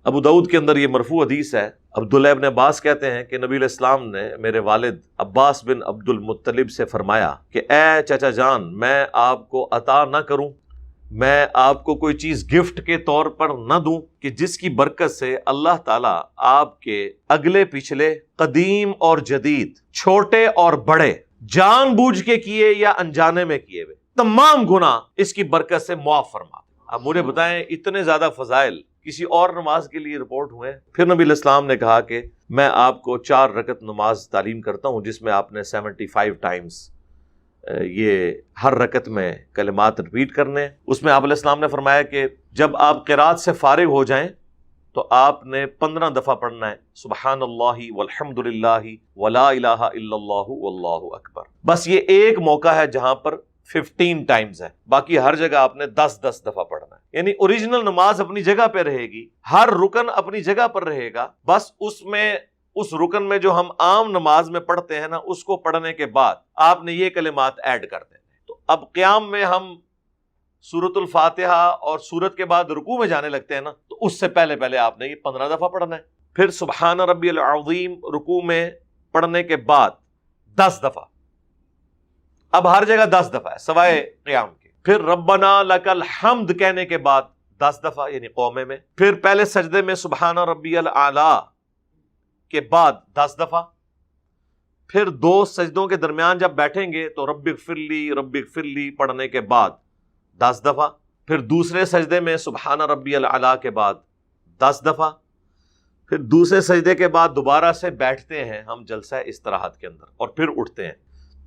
ابو داؤد کے اندر یہ مرفوع حدیث ہے، عبداللہ ابن عباس کہتے ہیں کہ نبی علیہ السلام نے میرے والد عباس بن عبد المطلب سے فرمایا کہ اے چچا جان، میں آپ کو عطا نہ کروں، میں آپ کو کوئی چیز گفٹ کے طور پر نہ دوں کہ جس کی برکت سے اللہ تعالیٰ آپ کے اگلے پچھلے، قدیم اور جدید، چھوٹے اور بڑے، جان بوجھ کے کیے یا انجانے میں کیے ہوئے تمام گناہ اس کی برکت سے معاف فرما دے۔ اب مجھے بتائیں، اتنے زیادہ فضائل کسی اور نماز کے لیے رپورٹ ہوئے؟ پھر نبی علیہ السلام نے کہا کہ میں آپ کو 4 رکعت نماز تعلیم کرتا ہوں جس میں آپ نے 75 ٹائمز یہ ہر رکعت میں کلمات ریپیٹ کرنے۔ اس میں آپ علیہ السلام نے فرمایا کہ جب آپ قرات سے فارغ ہو جائیں تو آپ نے 15 دفعہ پڑھنا ہے سبحان اللہ والحمد للہ ولا الہ الا اللہ واللہ اکبر۔ بس یہ ایک موقع ہے جہاں پر 15 ٹائمز ہے، باقی ہر جگہ آپ نے 10 دفعہ پڑھنا ہے۔ یعنی اوریجنل نماز اپنی جگہ پہ رہے گی، ہر رکن اپنی جگہ پر رہے گا، بس اس رکن میں جو ہم عام نماز میں پڑھتے ہیں نا، اس کو پڑھنے کے بعد آپ نے یہ کلمات ایڈ کر دینے۔ تو اب قیام میں ہم سورۃ الفاتحہ اور سورت کے بعد رکوع میں جانے لگتے ہیں نا، تو اس سے پہلے آپ نے یہ 15 دفعہ پڑھنا ہے۔ پھر سبحان ربی العظیم رکوع میں پڑھنے کے بعد 10 دفعہ، اب ہر جگہ 10 دفعہ ہے سوائے قیام کے۔ پھر ربنا لک الحمد کہنے کے بعد 10 دفعہ یعنی قومے میں۔ پھر پہلے سجدے میں سبحان ربی الاعلی کے بعد 10 دفعہ۔ پھر 2 سجدوں کے درمیان جب بیٹھیں گے تو رب اغفر لی پڑھنے کے بعد 10 دفعہ۔ پھر دوسرے سجدے میں سبحان ربی الاعلی کے بعد 10 دفعہ۔ پھر دوسرے سجدے کے بعد دوبارہ سے بیٹھتے ہیں ہم جلسہ استراحت کے اندر اور پھر اٹھتے ہیں۔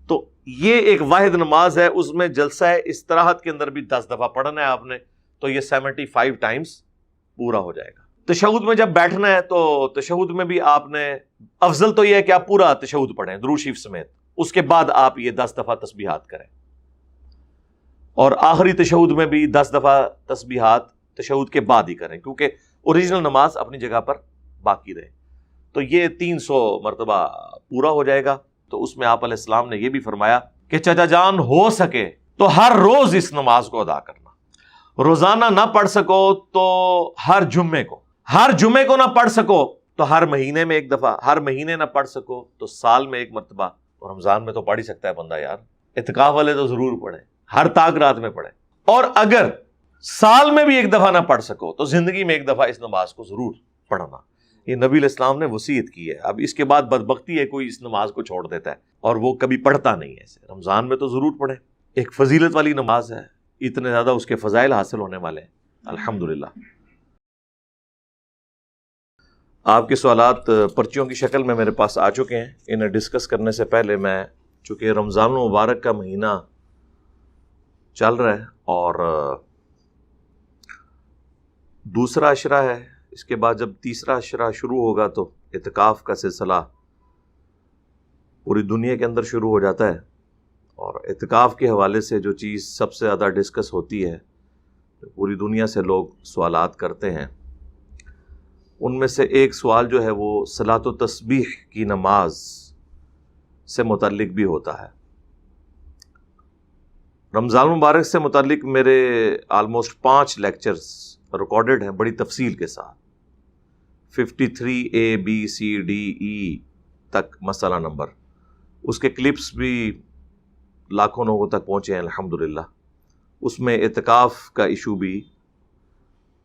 تو یہ ایک واحد نماز ہے، اس میں جلسہ استراحت کے اندر بھی 10 دفعہ پڑھنا ہے آپ نے، تو یہ 75 ٹائمز پورا ہو جائے گا۔ تشہد میں جب بیٹھنا ہے تو تشہد میں بھی آپ نے، افضل تو یہ ہے کہ آپ پورا تشہد پڑھیں درود شریف سمیت، اس کے بعد آپ یہ 10 دفعہ تسبیحات کریں، اور آخری تشہد میں بھی 10 دفعہ تسبیحات تشہد کے بعد ہی کریں، کیونکہ اوریجنل نماز اپنی جگہ پر باقی رہے۔ تو یہ 300 مرتبہ پورا ہو جائے گا۔ تو اس میں آپ علیہ السلام نے یہ بھی فرمایا کہ چچا جان ہو سکے تو ہر روز اس نماز کو ادا کرنا، روزانہ نہ پڑھ سکو تو ہر جمعے کو نہ پڑھ سکو تو ہر مہینے میں 1 دفعہ، ہر مہینے نہ پڑھ سکو تو سال میں 1 مرتبہ، اور رمضان میں تو پڑھ ہی سکتا ہے بندہ یار، اعتکاف والے تو ضرور پڑھیں، ہر تاک رات میں پڑھیں، اور اگر سال میں بھی 1 دفعہ نہ پڑھ سکو تو زندگی میں 1 دفعہ اس نماز کو ضرور پڑھنا۔ یہ نبی علیہ السلام نے وصیت کی ہے۔ اب اس کے بعد بدبختی ہے کوئی اس نماز کو چھوڑ دیتا ہے اور وہ کبھی پڑھتا نہیں ہے اسے۔ رمضان میں تو ضرور پڑھیں، ایک فضیلت والی نماز ہے، اتنے زیادہ اس کے فضائل حاصل ہونے والے ہیں الحمدللہ۔ آپ کے سوالات پرچیوں کی شکل میں میرے پاس آ چکے ہیں۔ انہیں ڈسکس کرنے سے پہلے میں، چونکہ رمضان المبارک کا مہینہ چل رہا ہے اور دوسرا عشرہ ہے، اس کے بعد جب تیسرا عشرہ شروع ہوگا تو اعتکاف کا سلسلہ پوری دنیا کے اندر شروع ہو جاتا ہے، اور اعتکاف کے حوالے سے جو چیز سب سے زیادہ ڈسکس ہوتی ہے، پوری دنیا سے لوگ سوالات کرتے ہیں، ان میں سے ایک سوال جو ہے وہ صلاۃ و تسبیح کی نماز سے متعلق بھی ہوتا ہے۔ رمضان مبارک سے متعلق میرے آلموسٹ 5 لیکچرز ریکارڈڈ ہیں بڑی تفصیل کے ساتھ، 53 A B C D E تک مسئلہ نمبر، اس کے کلپس بھی لاکھوں لوگوں تک پہنچے ہیں الحمدللہ۔ اس میں اعتکاف کا ایشو بھی،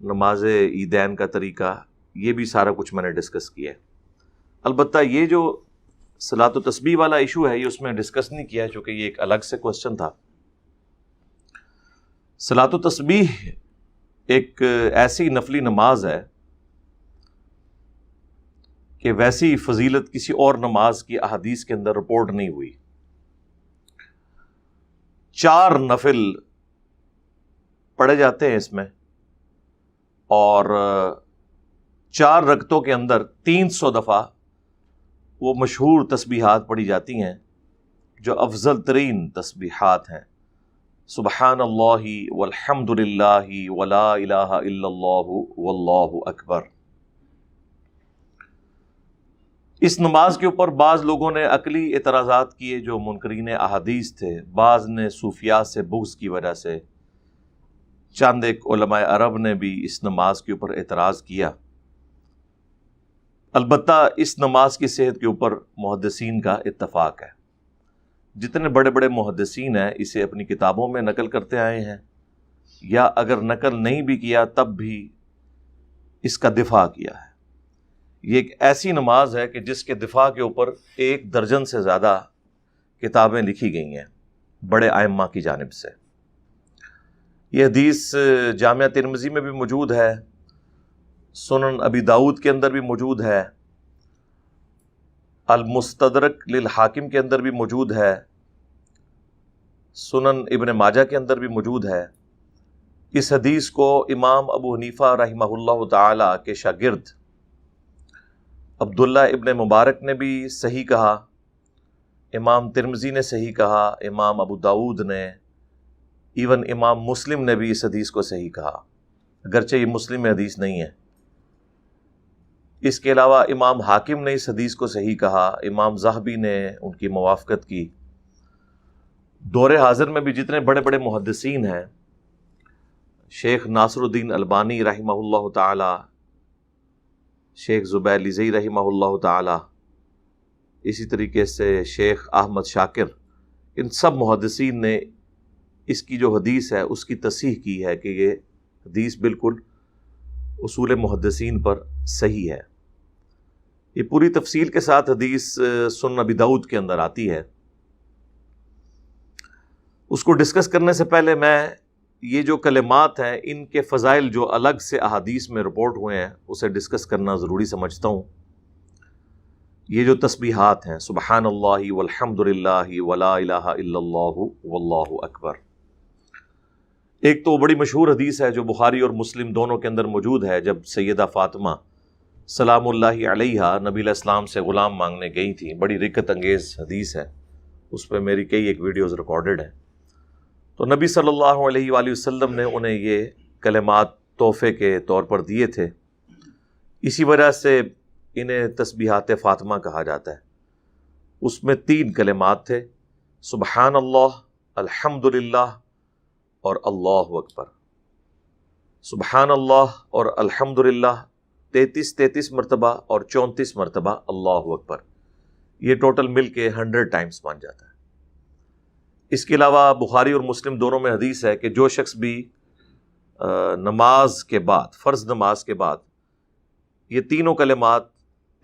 نماز عیدین کا طریقہ، یہ بھی سارا کچھ میں نے ڈسکس کیا ہے۔ البتہ یہ جو صلاۃ و تسبیح والا ایشو ہے یہ اس میں ڈسکس نہیں کیا ہے، چونکہ یہ ایک الگ سے کوسچن تھا۔ صلاۃ و تسبیح ایک ایسی نفلی نماز ہے کہ ویسی فضیلت کسی اور نماز کی احادیث کے اندر رپورٹ نہیں ہوئی۔ 4 نفل پڑھے جاتے ہیں اس میں، اور 4 رکعتوں کے اندر 300 دفعہ وہ مشہور تسبیحات پڑھی جاتی ہیں جو افضل ترین تسبیحات ہیں، سبحان اللہ والحمد للہ ولا الہ الا اللہ واللہ اکبر۔ اس نماز کے اوپر بعض لوگوں نے عقلی اعتراضات کیے جو منکرین احادیث تھے، بعض نے صوفیاء سے بغض کی وجہ سے، چند ایک علماء عرب نے بھی اس نماز کے اوپر اعتراض کیا، البتہ اس نماز کی صحت کے اوپر محدثین کا اتفاق ہے. جتنے بڑے بڑے محدثین ہیں اسے اپنی کتابوں میں نقل کرتے آئے ہیں، یا اگر نقل نہیں بھی کیا تب بھی اس کا دفاع کیا ہے. یہ ایک ایسی نماز ہے کہ جس کے دفاع کے اوپر 1 درجن سے زیادہ کتابیں لکھی گئی ہیں بڑے ائمہ کی جانب سے. یہ حدیث جامعہ ترمذی میں بھی موجود ہے، سنن ابی داؤد کے اندر بھی موجود ہے، المستدرک للحاکم کے اندر بھی موجود ہے، سنن ابن ماجہ کے اندر بھی موجود ہے. اس حدیث کو امام ابو حنیفہ رحمہ اللہ تعالی کے شاگرد عبداللہ ابن مبارک نے بھی صحیح کہا، امام ترمذی نے صحیح کہا، امام ابو داؤد نے، ایون امام مسلم نے بھی اس حدیث کو صحیح کہا، اگرچہ یہ مسلم میں حدیث نہیں ہے. اس کے علاوہ امام حاکم نے اس حدیث کو صحیح کہا، امام ذہبی نے ان کی موافقت کی. دور حاضر میں بھی جتنے بڑے بڑے محدثین ہیں، شیخ ناصر الدین البانی رحمہ اللہ تعالی، شیخ زبیلیزئی رحمہ اللہ تعالی، اسی طریقے سے شیخ احمد شاکر، ان سب محدثین نے اس کی جو حدیث ہے اس کی تصحیح کی ہے کہ یہ حدیث بالکل اصول محدثین پر صحیح ہے. یہ پوری تفصیل کے ساتھ حدیث سنن ابی داؤد کے اندر آتی ہے. اس کو ڈسکس کرنے سے پہلے میں یہ جو کلمات ہیں ان کے فضائل جو الگ سے احادیث میں رپورٹ ہوئے ہیں اسے ڈسکس کرنا ضروری سمجھتا ہوں. یہ جو تسبیحات ہیں، سبحان اللہ والحمد للہ ولا الہ الا اللہ واللہ اکبر، ایک تو بڑی مشہور حدیث ہے جو بخاری اور مسلم دونوں کے اندر موجود ہے، جب سیدہ فاطمہ سلام اللہ علیہا نبی علیہ السلام سے غلام مانگنے گئی تھی. بڑی رکت انگیز حدیث ہے، اس پہ میری کئی ایک ویڈیوز ریکارڈڈ ہیں. تو نبی صلی اللہ علیہ وآلہ وسلم نے انہیں یہ کلمات تحفے کے طور پر دیے تھے، اسی وجہ سے انہیں تسبیحات فاطمہ کہا جاتا ہے. اس میں 3 کلمات تھے، سبحان اللہ، الحمد للہ اور اللہ اکبر. سبحان اللہ اور الحمد للہ 33 مرتبہ اور 34 مرتبہ اللہ اکبر، یہ ٹوٹل مل کے 100 ٹائمز بن جاتا ہے. اس کے علاوہ بخاری اور مسلم دونوں میں حدیث ہے کہ جو شخص بھی نماز کے بعد، فرض نماز کے بعد یہ تینوں کلمات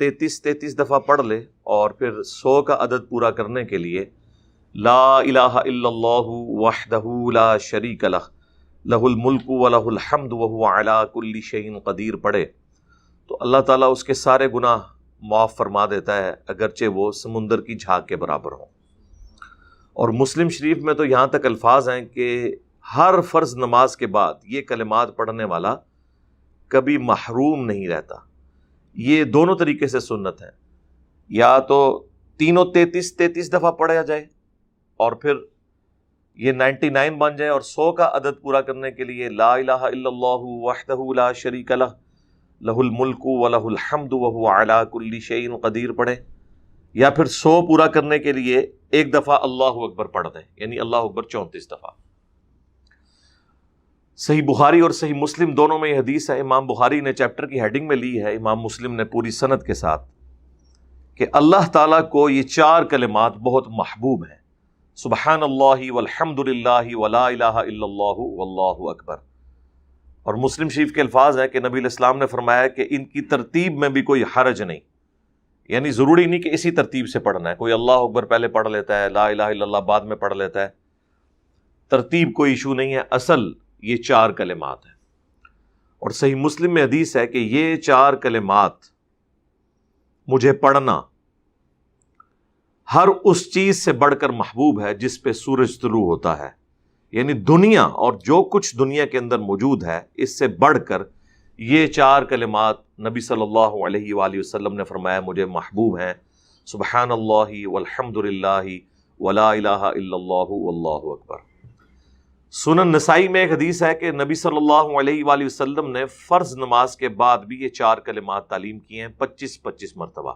33 دفعہ پڑھ لے اور پھر 100 کا عدد پورا کرنے کے لیے لا الہ الا اللہ وحدہ لا شریک لہ لہ الملک ولہ الحمد وہو علی کل شیء قدیر پڑھے تو اللہ تعالیٰ اس کے سارے گناہ معاف فرما دیتا ہے، اگرچہ وہ سمندر کی جھاگ کے برابر ہوں. اور مسلم شریف میں تو یہاں تک الفاظ ہیں کہ ہر فرض نماز کے بعد یہ کلمات پڑھنے والا کبھی محروم نہیں رہتا. یہ دونوں طریقے سے سنت ہے، یا تو تینوں 33 دفعہ پڑھا جائے اور پھر یہ 99 بن جائے اور 100 کا عدد پورا کرنے کے لیے لا الہ الا اللہ وحدہ لا شریک لہ لہ الملک ولہ الحمد وہو علی کل شیء قدیر پڑھے، یا پھر 100 پورا کرنے کے لیے ایک دفعہ اللہ اکبر پڑھ دیں، یعنی اللہ اکبر 34 دفعہ. صحیح بخاری اور صحیح مسلم دونوں میں یہ حدیث ہے. امام بخاری نے چیپٹر کی ہیڈنگ میں لی ہے، امام مسلم نے پوری سند کے ساتھ، کہ اللہ تعالیٰ کو یہ 4 کلمات بہت محبوب ہیں، سبحان اللہ والحمد للہ ولا الہ الا اللہ واللہ اکبر. اور مسلم شریف کے الفاظ ہیں کہ نبی علیہ السلام نے فرمایا کہ ان کی ترتیب میں بھی کوئی حرج نہیں، یعنی ضروری نہیں کہ اسی ترتیب سے پڑھنا ہے، کوئی اللہ اکبر پہلے پڑھ لیتا ہے، لا الہ الا اللہ بعد میں پڑھ لیتا ہے، ترتیب کوئی ایشو نہیں ہے، اصل یہ 4 کلمات ہیں. اور صحیح مسلم میں حدیث ہے کہ یہ 4 کلمات مجھے پڑھنا ہر اس چیز سے بڑھ کر محبوب ہے جس پہ سورج طلوع ہوتا ہے، یعنی دنیا اور جو کچھ دنیا کے اندر موجود ہے اس سے بڑھ کر یہ 4 کلمات نبی صلی اللہ علیہ وآلہ وسلم نے فرمایا مجھے محبوب ہیں، سبحان اللہ والحمد للہ ولا الہ الا اللہ واللہ اکبر. سنن نسائی میں ایک حدیث ہے کہ نبی صلی اللہ علیہ وآلہ وسلم نے فرض نماز کے بعد بھی یہ 4 کلمات تعلیم کیے ہیں 25 مرتبہ،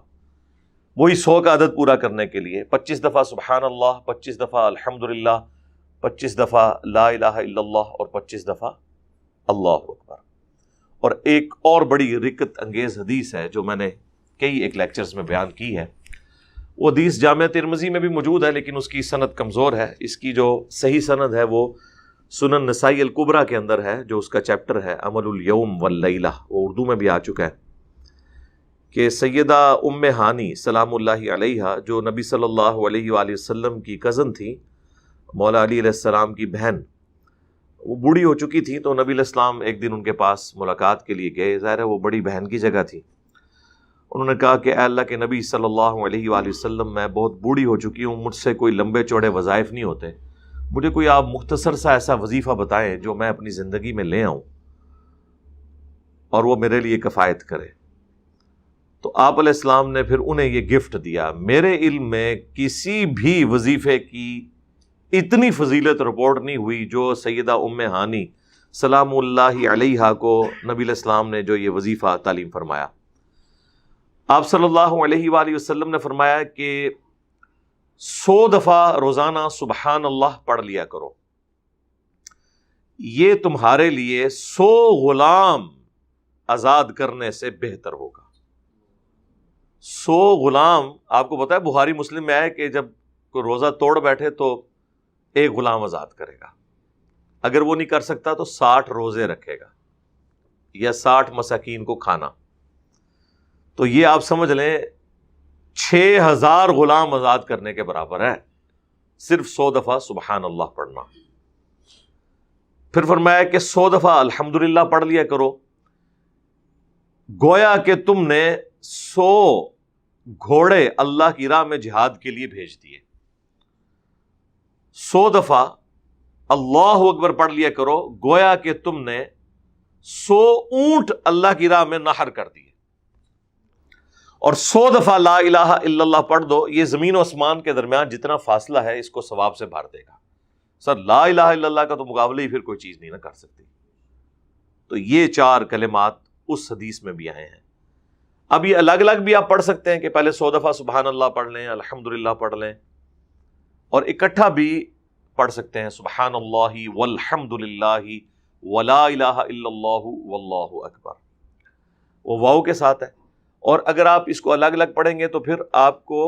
وہی 100 کا عدد پورا کرنے کے لیے 25 دفعہ سبحان اللہ، 25 دفعہ الحمدللہ، 25 دفعہ لا الہ الا اللہ اور 25 دفعہ اللہ اکبر. اور ایک اور بڑی رکت انگیز حدیث ہے جو میں نے کئی ایک لیکچرز میں بیان کی ہے. وہ حدیث جامعہ ترمذی میں بھی موجود ہے لیکن اس کی سند کمزور ہے. اس کی جو صحیح سند ہے وہ سنن نسائی الکبریٰ کے اندر ہے، جو اس کا چیپٹر ہے عمل الیوم واللیلہ، وہ اردو میں بھی آ چکا ہے، کہ سیدہ ام ہانی سلام اللہ علیہا، جو نبی صلی اللہ علیہ وآلہ وسلم کی کزن تھی، مولا علی علیہ السلام کی بہن، وہ بوڑھی ہو چکی تھی. تو نبی علیہ السلام ایک دن ان کے پاس ملاقات کے لیے گئے. ظاہر ہے وہ بڑی بہن کی جگہ تھی. انہوں نے کہا کہ اے اللہ کے نبی صلی اللہ علیہ وآلہ وسلم، میں بہت بوڑھی ہو چکی ہوں، مجھ سے کوئی لمبے چوڑے وظائف نہیں ہوتے، مجھے کوئی آپ مختصر سا ایسا وظیفہ بتائیں جو میں اپنی زندگی میں لے آؤں اور وہ میرے لیے کفایت کرے. تو آپ علیہ السلام نے پھر انہیں یہ گفٹ دیا. میرے علم میں کسی بھی وظیفے کی اتنی فضیلت رپورٹ نہیں ہوئی جو سیدہ ام ہانی سلام اللہ علیہا کو نبی علیہ السلام نے جو یہ وظیفہ تعلیم فرمایا. آپ صلی اللہ علیہ وآلہ وسلم نے فرمایا کہ 100 دفعہ روزانہ سبحان اللہ پڑھ لیا کرو، یہ تمہارے لیے 100 غلام آزاد کرنے سے بہتر ہوگا. 100 غلام، آپ کو پتا ہے بخاری مسلم میں ہے کہ جب کوئی روزہ توڑ بیٹھے تو ایک غلام آزاد کرے گا. اگر وہ نہیں کر سکتا تو 60 روزے رکھے گا یا 60 مساکین کو کھانا. تو یہ آپ سمجھ لیں 6000 غلام آزاد کرنے کے برابر ہے صرف 100 دفعہ سبحان اللہ پڑھنا. پھر فرمایا کہ 100 دفعہ الحمدللہ پڑھ لیا کرو، گویا کہ تم نے 100 گھوڑے اللہ کی راہ میں جہاد کے لیے بھیج دیے. 100 دفعہ اللہ اکبر پڑھ لیا کرو، گویا کہ تم نے 100 اونٹ اللہ کی راہ میں نحر کر دیے. اور 100 دفعہ لا الہ الا اللہ پڑھ دو، یہ زمین و آسمان کے درمیان جتنا فاصلہ ہے اس کو ثواب سے بھر دے گا. سر لا الہ الا اللہ کا تو مقابلہ ہی پھر کوئی چیز نہیں نہ کر سکتی. تو یہ 4 کلمات اس حدیث میں بھی آئے ہیں. اب یہ الگ الگ بھی آپ پڑھ سکتے ہیں کہ پہلے 100 دفعہ سبحان اللہ پڑھ لیں، الحمدللہ پڑھ لیں، اور اکٹھا بھی پڑھ سکتے ہیں سبحان اللہ والحمدللہ ولا الہ الا اللہ واللہ اکبر، وہ واو کے ساتھ ہے. اور اگر آپ اس کو الگ الگ پڑھیں گے تو پھر آپ کو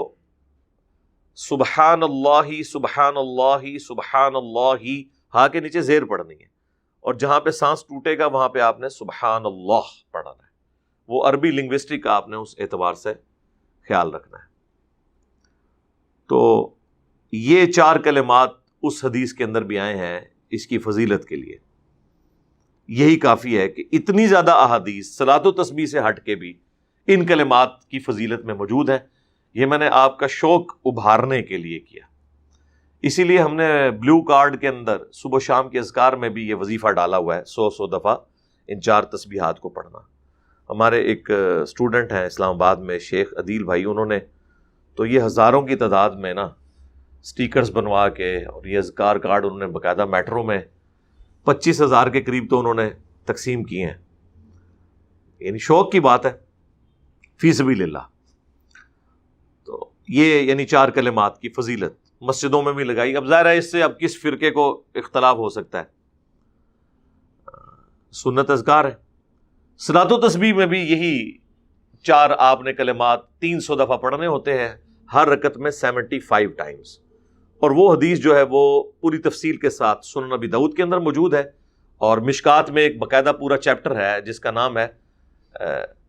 سبحان اللہ سبحان اللہ سبحان اللہ ہاں کے نیچے زیر پڑھنی ہے، اور جہاں پہ سانس ٹوٹے گا وہاں پہ آپ نے سبحان اللہ پڑھنا ہے. وہ عربی لنگوسٹک کا آپ نے اس اعتبار سے خیال رکھنا ہے. تو یہ 4 کلمات اس حدیث کے اندر بھی آئے ہیں اس کی فضیلت کے لیے. یہی کافی ہے کہ اتنی زیادہ احادیث صلاۃ و تسبیح سے ہٹ کے بھی ان کلمات کی فضیلت میں موجود ہے. یہ میں نے آپ کا شوق ابھارنے کے لیے کیا. اسی لیے ہم نے بلو کارڈ کے اندر صبح شام کے اذکار میں بھی یہ وظیفہ ڈالا ہوا ہے، 100 دفعہ ان 4 تسبیحات کو پڑھنا. ہمارے ایک اسٹوڈنٹ ہیں اسلام آباد میں، شیخ عدیل بھائی، انہوں نے تو یہ ہزاروں کی تعداد میں نا سٹیکرز بنوا کے اور یہ اذکار کارڈ انہوں نے باقاعدہ میٹرو میں 25,000 کے قریب تو انہوں نے تقسیم کیے ہیں. یعنی شوق کی بات ہے فی سبیل اللہ. تو یہ یعنی 4 کلمات کی فضیلت مسجدوں میں بھی لگائی. اب ظاہر ہے اس سے اب کس فرقے کو اختلاف ہو سکتا ہے، سنت اذکار ہے. صلاۃ و تسبیح میں بھی یہی 4 آپ نے کلمات 300 دفعہ پڑھنے ہوتے ہیں، ہر رکعت میں 75 ٹائمز. اور وہ حدیث جو ہے وہ پوری تفصیل کے ساتھ سنن نبی داؤد کے اندر موجود ہے، اور مشکات میں ایک باقاعدہ پورا چیپٹر ہے جس کا نام ہے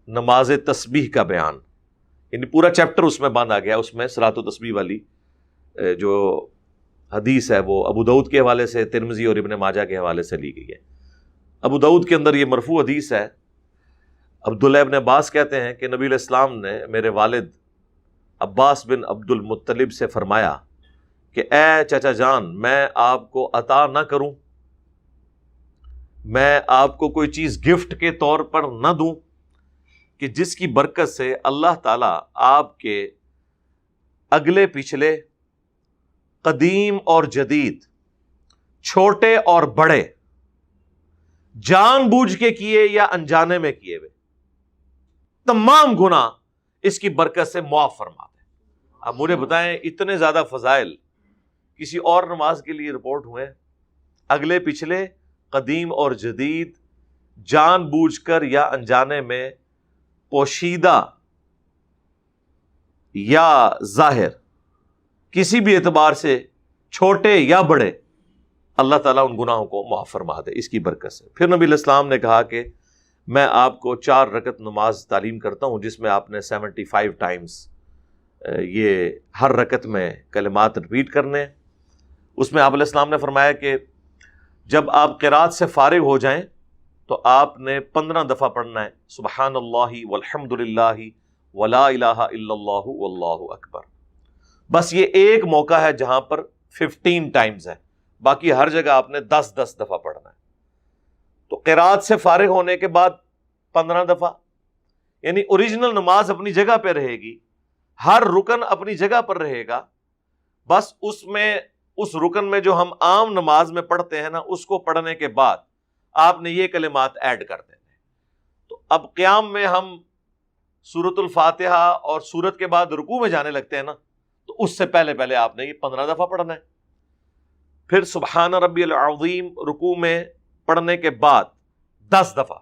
نماز تسبیح کا بیان. یعنی پورا چیپٹر اس میں باندھا گیا. اس میں صلاۃ و تسبیح والی جو حدیث ہے وہ ابو داؤد کے حوالے سے، ترمذی اور ابن ماجہ کے حوالے سے لی گئی ہے. ابو داؤد کے اندر یہ مرفوع حدیث ہے. عبداللہ ابن عباس کہتے ہیں کہ نبی علیہ السلام نے میرے والد عباس بن عبد المطلب سے فرمایا کہ اے چچا جان، میں آپ کو عطا نہ کروں، میں آپ کو کوئی چیز گفٹ کے طور پر نہ دوں کہ جس کی برکت سے اللہ تعالیٰ آپ کے اگلے پچھلے، قدیم اور جدید، چھوٹے اور بڑے، جان بوجھ کے کیے یا انجانے میں کیے ہوئے تمام گناہ اس کی برکت سے معاف فرما دے. اب مجھے بتائیں اتنے زیادہ فضائل کسی اور نماز کے لیے رپورٹ ہوئے؟ اگلے پچھلے، قدیم اور جدید، جان بوجھ کر یا انجانے میں پوشیدہ یا ظاہر کسی بھی اعتبار سے چھوٹے یا بڑے، اللہ تعالیٰ ان گناہوں کو معاف فرما دے اس کی برکت سے۔ پھر نبی علیہ السلام نے کہا کہ میں آپ کو 4 رکعت نماز تعلیم کرتا ہوں جس میں آپ نے 75 ٹائمز یہ ہر رکعت میں کلمات ریپیٹ کرنے۔ اس میں آپ علیہ السلام نے فرمایا کہ جب آپ قرات سے فارغ ہو جائیں تو آپ نے 15 دفعہ پڑھنا ہے سبحان اللہ والحمد للہ ولا الہ الا اللہ واللہ اکبر۔ بس یہ ایک موقع ہے جہاں پر 15 ٹائمز ہے، باقی ہر جگہ آپ نے 10 دفعہ پڑھنا ہے۔ تو قرات سے فارغ ہونے کے بعد 15 دفعہ، یعنی اوریجنل نماز اپنی جگہ پہ رہے گی، ہر رکن اپنی جگہ پر رہے گا، بس اس رکن میں جو ہم عام نماز میں پڑھتے ہیں نا، اس کو پڑھنے کے بعد آپ نے یہ کلمات ایڈ کر دینے۔ تو اب قیام میں ہم سورۃ الفاتحہ اور سورت کے بعد رکوع میں جانے لگتے ہیں نا، تو اس سے پہلے آپ نے یہ 15 دفعہ پڑھنا ہے۔ پھر سبحان ربی العظیم رکوع میں پڑھنے کے بعد 10 دفعہ،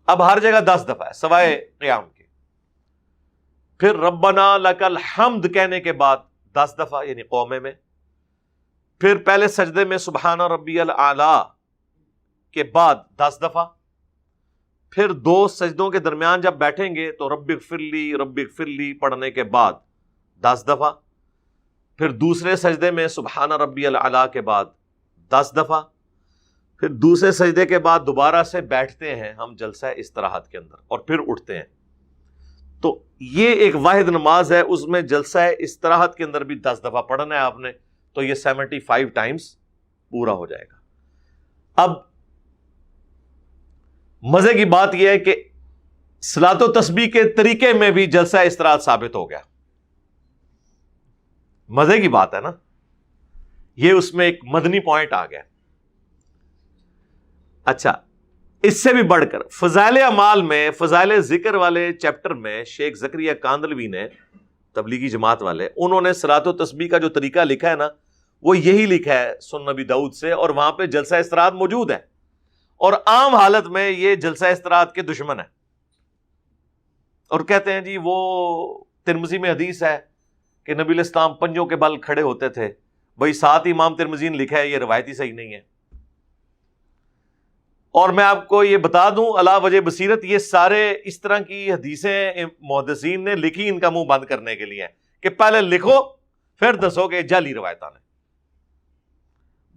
اب ہر جگہ 10 دفعہ ہے سوائے قیام کے۔ پھر ربنا لک الحمد کہنے کے بعد 10 دفعہ یعنی قومے میں۔ پھر پہلے سجدے میں سبحان ربی الاعلی کے بعد 10 دفعہ۔ پھر 2 سجدوں کے درمیان جب بیٹھیں گے تو رب اغفر لی پڑھنے کے بعد 10 دفعہ۔ پھر دوسرے سجدے میں سبحان ربی الاعلی کے بعد 10 دفعہ۔ پھر دوسرے سجدے کے بعد دوبارہ سے بیٹھتے ہیں ہم جلسہ استراحت کے اندر اور پھر اٹھتے ہیں۔ تو یہ ایک واحد نماز ہے، اس میں جلسہ استراحت کے اندر بھی 10 دفعہ پڑھنا ہے آپ نے، تو یہ 75 ٹائمز پورا ہو جائے گا۔ اب مزے کی بات یہ ہے کہ صلاۃ و تسبیح کے طریقے میں بھی جلسہ استراحت ثابت ہو گیا۔ مزے کی بات ہے نا، یہ اس میں ایک مدنی پوائنٹ آ گیا۔ اچھا، اس سے بھی بڑھ کر فضائل اعمال میں، فضائل ذکر والے چیپٹر میں شیخ زکریا کاندلوی نے، تبلیغی جماعت والے، انہوں نے صلاۃ و تسبیح کا جو طریقہ لکھا ہے نا، وہ یہی لکھا ہے سنن نبی داؤد سے، اور وہاں پہ جلسہ استراحت موجود ہے، اور عام حالت میں یہ جلسہ استراحت کے دشمن ہے، اور کہتے ہیں جی وہ ترمذی میں حدیث ہے کہ نبی علیہ السلام پنجوں کے بل کھڑے ہوتے تھے۔ بھائی 7 امام ترمذی نے لکھا ہے، یہ روایتی صحیح نہیں ہے۔ اور میں آپ کو یہ بتا دوں علی وجہ بصیرت، یہ سارے اس طرح کی حدیثیں محدثین نے لکھی ان کا منہ بند کرنے کے لیے کہ پہلے لکھو پھر دسو کہ جعلی روایتاں نے۔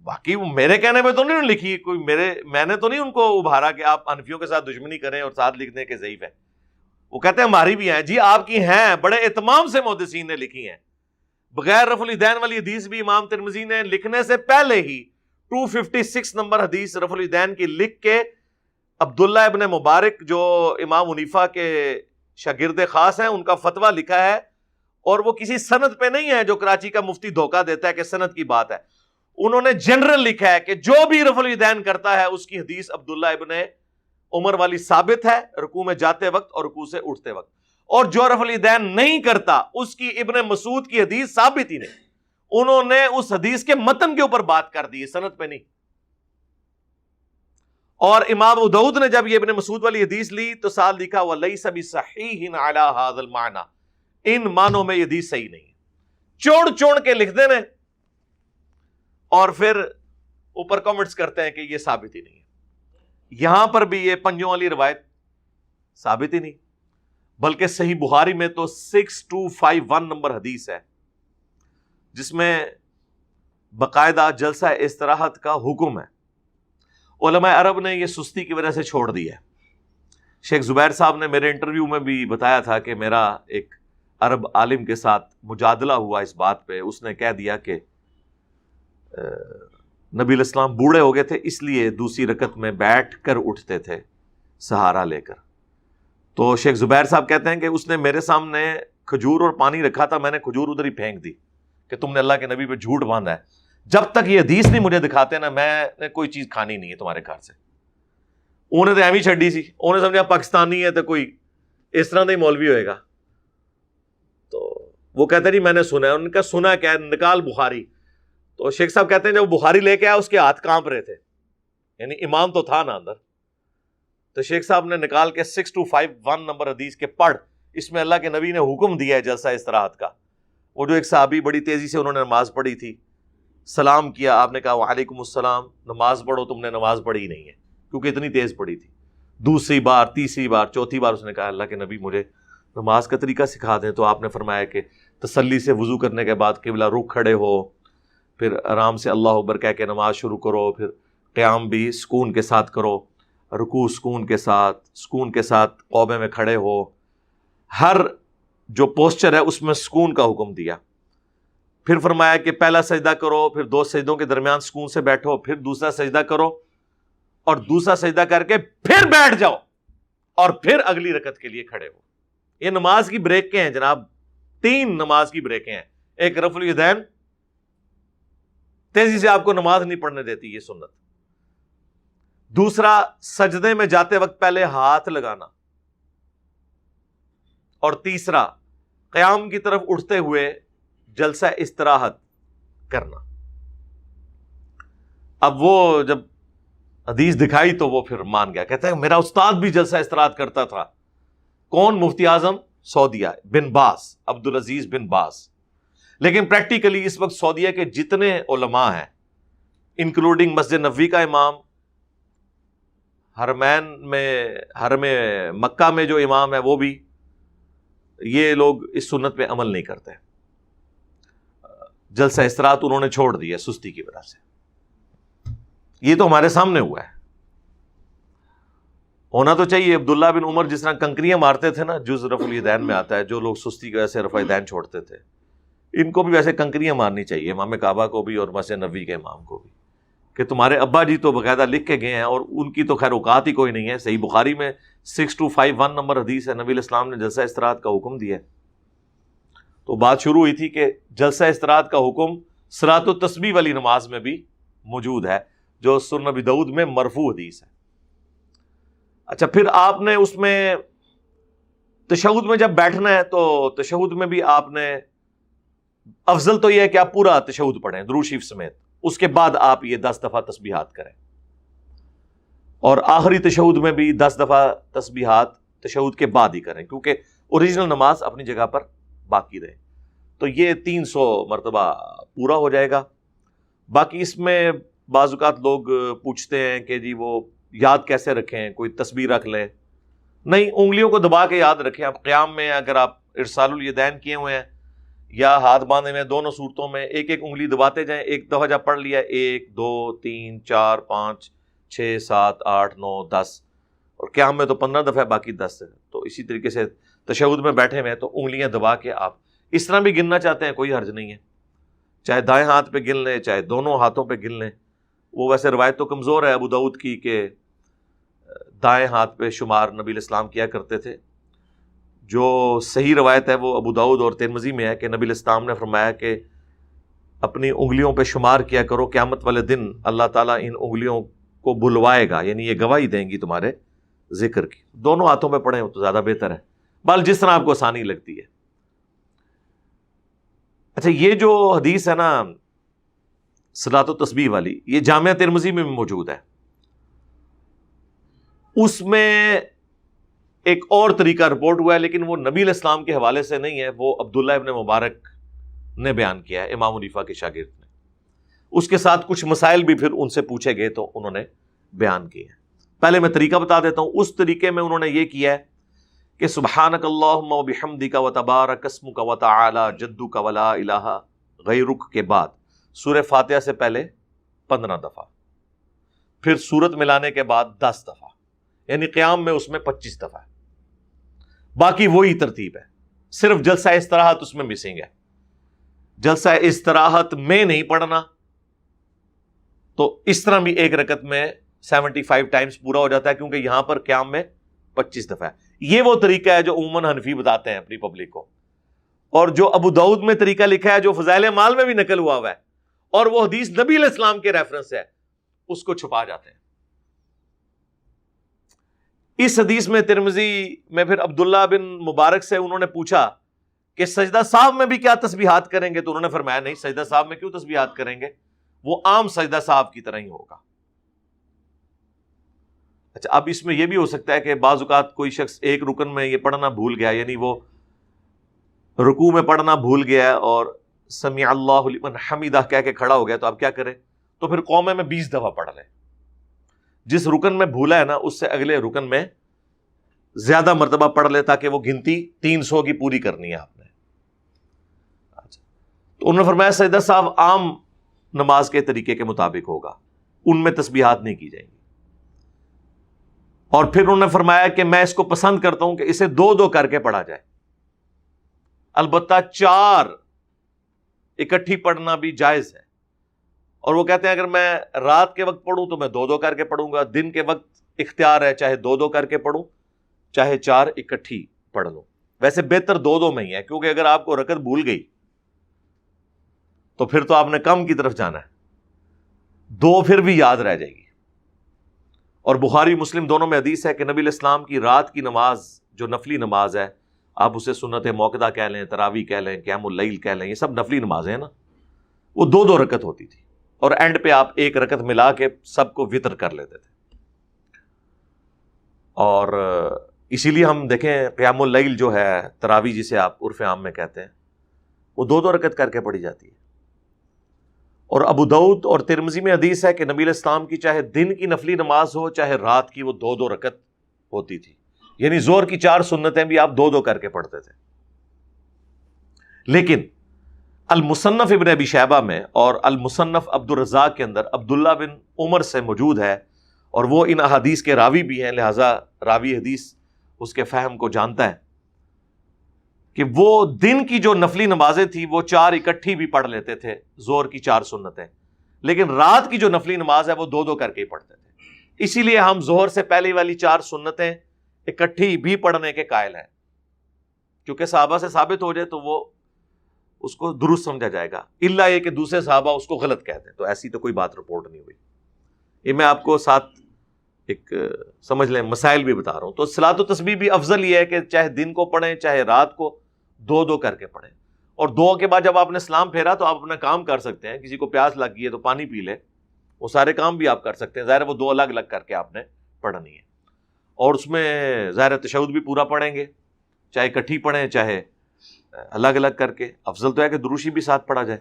باقی وہ میرے کہنے میں تو نہیں لکھی کوئی، میں نے تو نہیں ان کو ابھارا کہ آپ حنفیوں کے ساتھ دشمنی کریں اور ساتھ لکھ دیں کہ ضعیف ہے۔ وہ کہتے ہیں ہماری بھی ہیں جی، آپ کی ہیں، بڑے اہتمام سے محدثین نے لکھی ہیں۔ بغیر رفع الیدین والی حدیث بھی امام ترمذی نے لکھنے سے پہلے ہی 256 نمبر حدیث رفع الیدین کی لکھ کے عبداللہ ابن مبارک جو امام حنیفہ کے شاگرد خاص ہیں ان کا فتویٰ لکھا ہے، اور وہ کسی سند پہ نہیں ہے جو کراچی کا مفتی دھوکہ دیتا ہے کہ سند کی بات ہے۔ انہوں نے جنرل لکھا ہے کہ جو بھی رفع الیدین کرتا ہے اس کی حدیث عبداللہ ابن عمر والی ثابت ہے رکوع میں جاتے وقت اور رکوع سے اٹھتے وقت، اور جو رفع الیدین نہیں کرتا اس کی ابن مسعود کی حدیث ثابت ہی نہیں۔ انہوں نے اس حدیث کے متن کے اوپر بات کر دی ہے، سند پہ نہیں۔ اور امام ابو داؤد نے جب یہ ابن مسعود والی حدیث لی تو ساتھ لکھا وَلَيْسَ بِصَحِيحٍ عَلَى هَذَا الْمَعْنَى، ان معنوں میں یہ حدیث صحیح نہیں ہے، چوڑ کے لکھ دینے، اور پھر اوپر کامنٹس کرتے ہیں کہ یہ ثابت ہی نہیں ہے۔ یہاں پر بھی یہ پنجوں والی روایت ثابت ہی نہیں، بلکہ صحیح بخاری میں تو 6251 نمبر حدیث ہے جس میں باقاعدہ جلسہ استراحت کا حکم ہے۔ علماء عرب نے یہ سستی کی وجہ سے چھوڑ دی ہے۔ شیخ زبیر صاحب نے میرے انٹرویو میں بھی بتایا تھا کہ میرا ایک عرب عالم کے ساتھ مجادلہ ہوا اس بات پہ، اس نے کہہ دیا کہ نبی علیہ السلام بوڑھے ہو گئے تھے اس لیے دوسری رکعت میں بیٹھ کر اٹھتے تھے سہارا لے کر۔ تو شیخ زبیر صاحب کہتے ہیں کہ اس نے میرے سامنے کھجور اور پانی رکھا تھا، میں نے کھجور ادھر ہی پھینک دی کہ تم نے اللہ کے نبی پہ جھوٹ باندھا ہے، جب تک یہ حدیث نہیں مجھے دکھاتے نا میں نے کوئی چیز کھانی نہیں ہے تمہارے گھر سے۔ انہیں تو ایویں چھڈی سی، انہیں سمجھا پاکستانی ہے تو کوئی اس طرح کا ہی مولوی ہوئے گا۔ تو وہ کہتے ہیں جی میں نے سنا ہے، ان کا سنا کیا ہے، نکال بخاری۔ تو شیخ صاحب کہتے ہیں جب وہ بخاری لے کے آیا اس کے ہاتھ کانپ رہے تھے، یعنی امام تو تھا نا اندر۔ تو شیخ صاحب نے نکال کے 6251 نمبر حدیث کے پڑھ اس میں اللہ کے نبی نے حکم دیا ہے جلسہ استراحت کا. وہ جو ایک صحابی بڑی تیزی سے انہوں نے نماز پڑھی تھی, سلام کیا, آپ نے کہا وعلیکم السلام, نماز پڑھو, تم نے نماز پڑھی نہیں ہے کیونکہ اتنی تیز پڑھی تھی. دوسری بار, تیسری بار, چوتھی بار اس نے کہا اللہ کے نبی مجھے نماز کا طریقہ سکھا دیں. تو آپ نے فرمایا کہ تسلی سے وضو کرنے کے بعد قبلہ رخ کھڑے ہو, پھر آرام سے اللہ اکبر کہہ کے نماز شروع کرو, پھر قیام بھی سکون کے ساتھ کرو, رکوع سکون کے ساتھ قوبے میں کھڑے ہو. ہر جو پوسچر ہے اس میں سکون کا حکم دیا. پھر فرمایا کہ پہلا سجدہ کرو, پھر 2 سجدوں کے درمیان سکون سے بیٹھو, پھر دوسرا سجدہ کرو, اور دوسرا سجدہ کر کے پھر بیٹھ جاؤ, اور پھر اگلی رکعت کے لیے کھڑے ہو. یہ نماز کی بریکیں ہیں جناب, 3 نماز کی بریکیں ہیں. ایک رفع الیدین, تیزی سے آپ کو نماز نہیں پڑھنے دیتی یہ سنت. دوسرا سجدے میں جاتے وقت پہلے ہاتھ لگانا, اور تیسرا قیام کی طرف اٹھتے ہوئے جلسہ استراحت کرنا. اب وہ جب حدیث دکھائی تو وہ پھر مان گیا, کہتا ہے میرا استاد بھی جلسہ استراحت کرتا تھا. کون؟ مفتی اعظم سعودیہ بن باز, عبدالعزیز بن باز. لیکن پریکٹیکلی اس وقت سعودیہ کے جتنے علماء ہیں, انکلوڈنگ مسجد نبوی کا امام, حرم مکہ میں جو امام ہے وہ بھی, یہ لوگ اس سنت پہ عمل نہیں کرتے. جلسہ استراحت انہوں نے چھوڑ دیا سستی کی وجہ سے. یہ تو ہمارے سامنے ہوا ہے. ہونا تو چاہیے. عبداللہ بن عمر جس طرح کنکریاں مارتے تھے نا, جز رفع الیدین میں آتا ہے, جو لوگ سستی کی وجہ سے رفع الیدین چھوڑتے تھے, ان کو بھی ویسے کنکریاں مارنی چاہیے, امام کعبہ کو بھی اور مسجد نبوی کے امام کو بھی, کہ تمہارے ابا جی تو باقاعدہ لکھ کے گئے ہیں, اور ان کی تو خیر اوقات ہی کوئی نہیں ہے. صحیح بخاری میں 6251 نمبر حدیث ہے, نبی علیہ السلام نے جلسہ استراحت کا حکم دیا. تو بات شروع ہوئی تھی کہ جلسہ استراحت کا حکم صلاۃ التسبیح والی نماز میں بھی موجود ہے, جو سنن ابی داؤد میں مرفوع حدیث ہے. اچھا, پھر آپ نے اس میں تشہد میں جب بیٹھنا ہے تو تشہد میں بھی آپ نے, افضل تو یہ ہے کہ آپ پورا تشہد پڑھیں درود شریف سمیت, اس کے بعد آپ یہ 10 دفعہ تسبیحات کریں, اور آخری تشہد میں بھی 10 دفعہ تسبیحات تشہد کے بعد ہی کریں, کیونکہ اوریجنل نماز اپنی جگہ پر باقی رہے. تو یہ 300 مرتبہ پورا ہو جائے گا. باقی اس میں بعض اوقات لوگ پوچھتے ہیں کہ جی وہ یاد کیسے رکھیں, کوئی تسبیح رکھ لیں. نہیں, انگلیوں کو دبا کے یاد رکھیں. آپ قیام میں اگر آپ ارسال الیدین کیے ہوئے ہیں یا ہاتھ باندھے ہوئے ہیں, دونوں صورتوں میں ایک ایک انگلی دباتے جائیں. ایک دفعہ جب پڑھ لیا 1 2 3 4 5 6 7 8 9 10, اور قیام میں تو 15 دفعہ, باقی 10 ہے. تو اسی طریقے سے تشہد میں بیٹھے ہوئے ہیں تو انگلیاں دبا کے آپ اس طرح بھی گننا چاہتے ہیں, کوئی حرج نہیں ہے. چاہے دائیں ہاتھ پہ گن لیں, چاہے دونوں ہاتھوں پہ گن لیں. وہ ویسے روایت تو کمزور ہے ابو داؤد کی کہ دائیں ہاتھ پہ شمار نبی علیہ السلام کیا کرتے تھے. جو صحیح روایت ہے وہ ابو داؤد اور ترمذی میں ہے کہ نبی علیہ السلام نے فرمایا کہ اپنی انگلیوں پہ شمار کیا کرو, قیامت والے دن اللہ تعالیٰ ان انگلیوں کو بلوائے گا, یعنی یہ گواہی دیں گی تمہارے ذکر کی. دونوں ہاتھوں پہ پڑھیں تو زیادہ بہتر ہے, بال جس طرح آپ کو آسانی لگتی ہے. اچھا, یہ جو حدیث ہے نا صلاۃ التسبیح والی, یہ جامعہ ترمذی میں بھی موجود ہے. اس میں ایک اور طریقہ رپورٹ ہوا ہے, لیکن وہ نبی علیہ السلام کے حوالے سے نہیں ہے, وہ عبداللہ ابن مبارک نے بیان کیا ہے, امام حنیفہ کے شاگرد نے. اس کے ساتھ کچھ مسائل بھی پھر ان سے پوچھے گئے تو انہوں نے بیان کیے ہیں. پہلے میں طریقہ بتا دیتا ہوں. اس طریقے میں انہوں نے یہ کیا ہے کہ سبحانک اللہم و بحمدک و تبارک اسمک و تعالی جدک و لا الہ غیرک کے بعد سورہ فاتحہ سے پہلے 15 دفعہ, پھر سورت ملانے کے بعد 10 دفعہ, یعنی قیام میں اس میں 25 دفعہ. باقی وہی ترتیب ہے, صرف جلسہ استراحت اس میں مسنگ ہے. جلسہ استراحت میں نہیں پڑھنا, تو اس طرح بھی ایک رکعت میں 75 ٹائمز پورا ہو جاتا ہے, کیونکہ یہاں پر قیام میں 25 دفعہ ہے. یہ وہ طریقہ ہے جو عموماً حنفی بتاتے ہیں اپنی پبلک کو, اور جو ابو داؤد میں طریقہ لکھا ہے جو فضائل مال میں بھی نقل ہوا ہے, اور وہ حدیث نبی علیہ السلام کے ریفرنس ہے, اس کو چھپا جاتے ہیں. اس حدیث میں ترمذی میں پھر عبداللہ بن مبارک سے انہوں نے پوچھا کہ سجدہ صاحب میں بھی کیا تسبیحات کریں گے, تو انہوں نے فرمایا نہیں, سجدہ صاحب میں کیوں تسبیحات کریں گے, وہ عام سجدہ صاحب کی طرح ہی ہوگا. اچھا، اب اس میں یہ بھی ہو سکتا ہے کہ بعض اوقات کوئی شخص ایک رکن میں یہ پڑھنا بھول گیا، یعنی وہ رکوع میں پڑھنا بھول گیا اور سمیع اللہ لمن حمیدہ کہہ کے کھڑا ہو گیا، تو اب کیا کرے؟ تو پھر قومے میں 20 دفعہ پڑھ لے. جس رکن میں بھولا ہے نا اس سے اگلے رکن میں زیادہ مرتبہ پڑھ لے، تاکہ وہ گنتی 300 کی پوری کرنی ہے آپ نے. تو انہوں نے فرمایا سجدہ صاحب عام نماز کے طریقے کے مطابق ہوگا، ان میں تسبیحات نہیں کی جائیں گی. اور پھر انہوں نے فرمایا کہ میں اس کو پسند کرتا ہوں کہ اسے 2 کر کے پڑھا جائے، البتہ 4 اکٹھی پڑھنا بھی جائز ہے. اور وہ کہتے ہیں اگر میں رات کے وقت پڑھوں تو میں 2 کر کے پڑھوں گا، دن کے وقت اختیار ہے، چاہے 2 کر کے پڑھوں چاہے 4 اکٹھی پڑھ لوں. ویسے بہتر 2 میں ہی ہے، کیونکہ اگر آپ کو رکعت بھول گئی تو پھر تو آپ نے کم کی طرف جانا ہے، 2 پھر بھی یاد رہ جائے گی. اور بخاری مسلم دونوں میں حدیث ہے کہ نبی علیہ السلام کی رات کی نماز جو نفلی نماز ہے، آپ اسے سنت موقدہ کہہ لیں، تراویح کہہ لیں، قیام اللیل کہہ لیں، یہ سب نفلی نمازیں ہیں نا، وہ 2 رکعت ہوتی تھی، اور اینڈ پہ آپ 1 رکعت ملا کے سب کو وطر کر لیتے تھے. اور اسی لیے ہم دیکھیں قیام اللیل جو ہے، تراویح جسے آپ عرف عام میں کہتے ہیں، وہ 2 رکعت کر کے پڑھی جاتی ہے. اور ابو داؤد اور ترمذی میں حدیث ہے کہ نبی علیہ السلام کی چاہے دن کی نفلی نماز ہو چاہے رات کی، وہ 2 رکعت ہوتی تھی. یعنی زور کی 4 سنتیں بھی آپ 2 کر کے پڑھتے تھے. لیکن المصنف ابن ابی شیبہ میں اور المصنف عبد الرزاق کے اندر عبداللہ بن عمر سے موجود ہے، اور وہ ان احادیث کے راوی بھی ہیں، لہٰذا راوی حدیث اس کے فہم کو جانتا ہے کہ وہ دن کی جو نفلی نمازیں تھی وہ 4 اکٹھی بھی پڑھ لیتے تھے، زور کی 4 سنتیں، لیکن رات کی جو نفلی نماز ہے وہ 2 کر کے ہی پڑھتے تھے. اسی لیے ہم ظہر سے پہلے والی 4 سنتیں اکٹھی بھی پڑھنے کے قائل ہیں، کیونکہ صحابہ سے ثابت ہو جائے تو وہ اس کو درست سمجھا جائے گا، الا یہ کہ دوسرے صحابہ اس کو غلط کہتے ہیں، تو ایسی تو کوئی بات رپورٹ نہیں ہوئی. یہ میں آپ کو ساتھ ایک سمجھ لیں مسائل بھی بتا رہا ہوں. تو صلاۃ و تسبیح بھی افضل یہ ہے کہ چاہے دن کو پڑھیں چاہے رات کو 2 کر کے پڑھیں. اور 2 کے بعد جب آپ نے سلام پھیرا تو آپ اپنا کام کر سکتے ہیں. کسی کو پیاس لگ گئی ہے تو پانی پی لے، وہ سارے کام بھی آپ کر سکتے ہیں. ظاہر ہے وہ 2 الگ الگ کر کے آپ نے پڑھنی ہے، اور اس میں ظاہر تشہد بھی پورا پڑھیں گے، چاہے اکٹھی پڑھیں چاہے الگ الگ کر کے. افضل تو ہے کہ دروشی بھی ساتھ پڑھا جائے.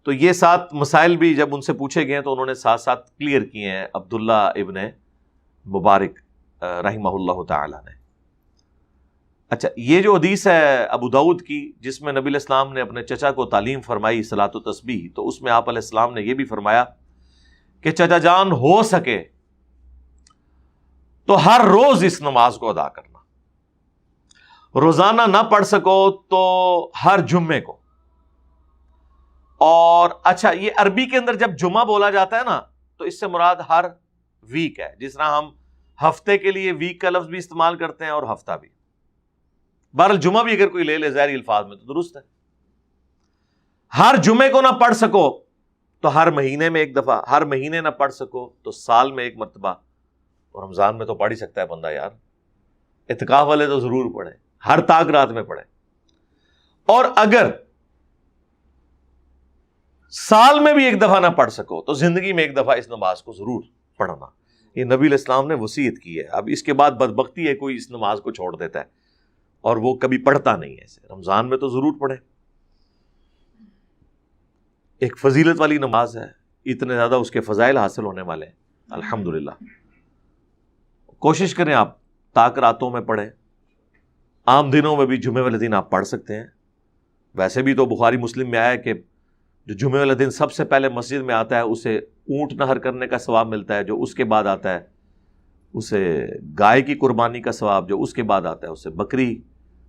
تو یہ 7 مسائل بھی جب ان سے پوچھے گئے تو انہوں نے ساتھ ساتھ کلیئر کیے ہیں عبداللہ ابن مبارک رحمہ اللہ تعالی نے. اچھا، یہ جو حدیث ہے ابو داؤد کی جس میں نبی علیہ السلام نے اپنے چچا کو تعلیم فرمائی صلاۃ و تسبیح، تو اس میں آپ علیہ السلام نے یہ بھی فرمایا کہ چچا جان ہو سکے تو ہر روز اس نماز کو ادا کرنا، روزانہ نہ پڑھ سکو تو ہر جمعے کو. اور اچھا، یہ عربی کے اندر جب جمعہ بولا جاتا ہے نا تو اس سے مراد ہر ویک ہے، جس طرح ہم ہفتے کے لیے ویک کا لفظ بھی استعمال کرتے ہیں اور ہفتہ بھی. بہرحال جمعہ بھی اگر کوئی لے لے ظاہری الفاظ میں تو درست ہے. ہر جمعے کو نہ پڑھ سکو تو ہر مہینے میں 1 دفعہ، ہر مہینے نہ پڑھ سکو تو سال میں 1 مرتبہ. اور رمضان میں تو پڑھ ہی سکتا ہے بندہ یار، اعتکاف والے تو ضرور پڑھیں، ہر تاک رات میں پڑھیں. اور اگر سال میں بھی 1 دفعہ نہ پڑھ سکو تو زندگی میں 1 دفعہ اس نماز کو ضرور پڑھنا. یہ نبی علیہ السلام نے وصیت کی ہے. اب اس کے بعد بدبختی ہے کوئی اس نماز کو چھوڑ دیتا ہے اور وہ کبھی پڑھتا نہیں ہے. اسے رمضان میں تو ضرور پڑھے، ایک فضیلت والی نماز ہے، اتنے زیادہ اس کے فضائل حاصل ہونے والے ہیں الحمدللہ. کوشش کریں آپ تاک راتوں میں پڑھیں. عام دنوں میں بھی جمعے والے دن آپ پڑھ سکتے ہیں. ویسے بھی تو بخاری مسلم میں آیا ہے کہ جو جمعے والے دن سب سے پہلے مسجد میں آتا ہے اسے اونٹ نہر کرنے کا ثواب ملتا ہے، جو اس کے بعد آتا ہے اسے گائے کی قربانی کا ثواب، جو اس کے بعد آتا ہے اسے بکری،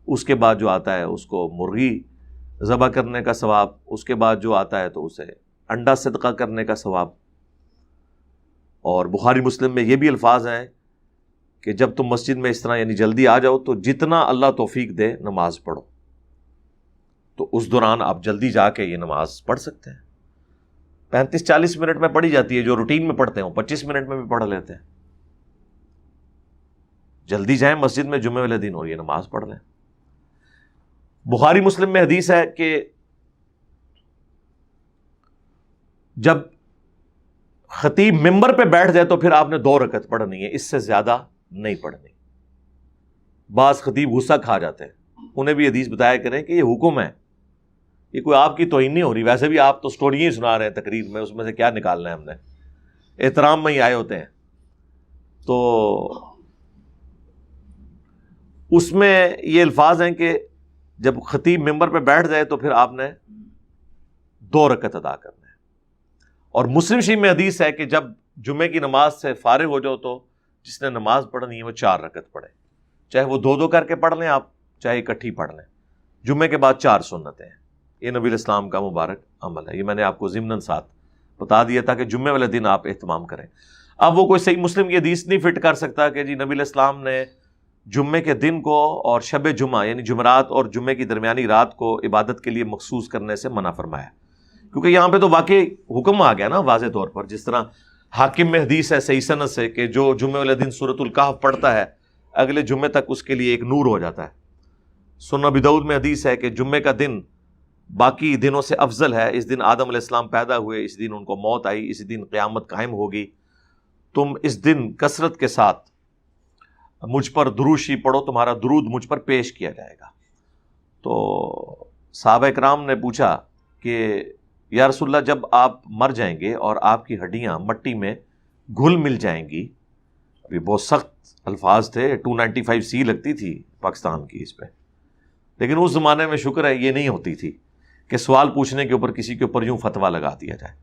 اس کے بعد جو آتا ہے اس کو مرغی ذبح کرنے کا ثواب، اس کے بعد جو آتا ہے تو اسے انڈا صدقہ کرنے کا ثواب. اور بخاری مسلم میں یہ بھی الفاظ ہیں کہ جب تم مسجد میں اس طرح یعنی جلدی آ جاؤ تو جتنا اللہ توفیق دے نماز پڑھو. تو اس دوران آپ جلدی جا کے یہ نماز پڑھ سکتے ہیں. 35-40 منٹ میں پڑھی جاتی ہے، جو روٹین میں پڑھتے ہیں 25 منٹ میں بھی پڑھ لیتے ہیں. جلدی جائیں مسجد میں جمعے والے دن اور یہ نماز پڑھ لیں. بخاری مسلم میں حدیث ہے کہ جب خطیب ممبر پہ بیٹھ جائے تو پھر آپ نے 2 رکعت پڑھنی ہے، اس سے زیادہ نہیں پڑھنی۔ بعض خطیب غصہ کھا جاتے ہیں، انہیں بھی حدیث بتایا کریں کہ یہ حکم ہے، یہ کوئی آپ کی توہین نہیں ہو رہی، ویسے بھی آپ تو سٹوریاں ہی سنا رہے ہیں تقریر میں، اس میں سے کیا نکالنا ہے ہم نے، احترام میں ہی آئے ہوتے ہیں۔ تو اس میں یہ الفاظ ہیں کہ جب خطیب ممبر پہ بیٹھ جائے تو پھر آپ نے 2 رکعت ادا کرنا ہے۔ اور مسلم شریف میں حدیث ہے کہ جب جمعے کی نماز سے فارغ ہو جاؤ تو جس نے نماز پڑھنی ہے وہ 4 رکعت پڑھے، چاہے وہ 2 کر کے پڑھ لیں آپ، چاہے اکٹھی پڑھ لیں۔ جمعے کے بعد 4 سنتیں ہیں، یہ نبی الاسلام کا مبارک عمل ہے، یہ میں نے آپ کو ضمناً ساتھ بتا دیا تھا کہ جمعے والے دن آپ اہتمام کریں۔ اب وہ کوئی صحیح مسلم کی حدیث نہیں فٹ کر سکتا کہ جی نبی الاسلام نے جمعے کے دن کو اور شب جمعہ یعنی جمعرات اور جمعے کی درمیانی رات کو عبادت کے لیے مخصوص کرنے سے منع فرمایا، کیونکہ یہاں پہ تو واقعی حکم آ گیا نا واضح طور پر، جس طرح حاکم میں حدیث ہے صحیح سند سے کہ جو جمعے والے دن سورۃ الکہف پڑھتا ہے اگلے جمعے تک اس کے لیے ایک نور ہو جاتا ہے۔ سنن ابی داؤد میں حدیث ہے کہ جمعے کا دن باقی دنوں سے افضل ہے، اس دن آدم علیہ السلام پیدا ہوئے، اس دن ان کو موت آئی، اس دن قیامت قائم ہوگی، تم اس دن کثرت کے ساتھ مجھ پر درود شریف پڑھو، تمہارا درود مجھ پر پیش کیا جائے گا۔ تو صحابہ کرام نے پوچھا کہ یا رسول اللہ جب آپ مر جائیں گے اور آپ کی ہڈیاں مٹی میں گھل مل جائیں گی، ابھی بہت سخت الفاظ تھے، 295C لگتی تھی پاکستان کی اس پہ، لیکن اس زمانے میں شکر ہے یہ نہیں ہوتی تھی کہ سوال پوچھنے کے اوپر کسی کے اوپر یوں فتویٰ لگا دیا جائے۔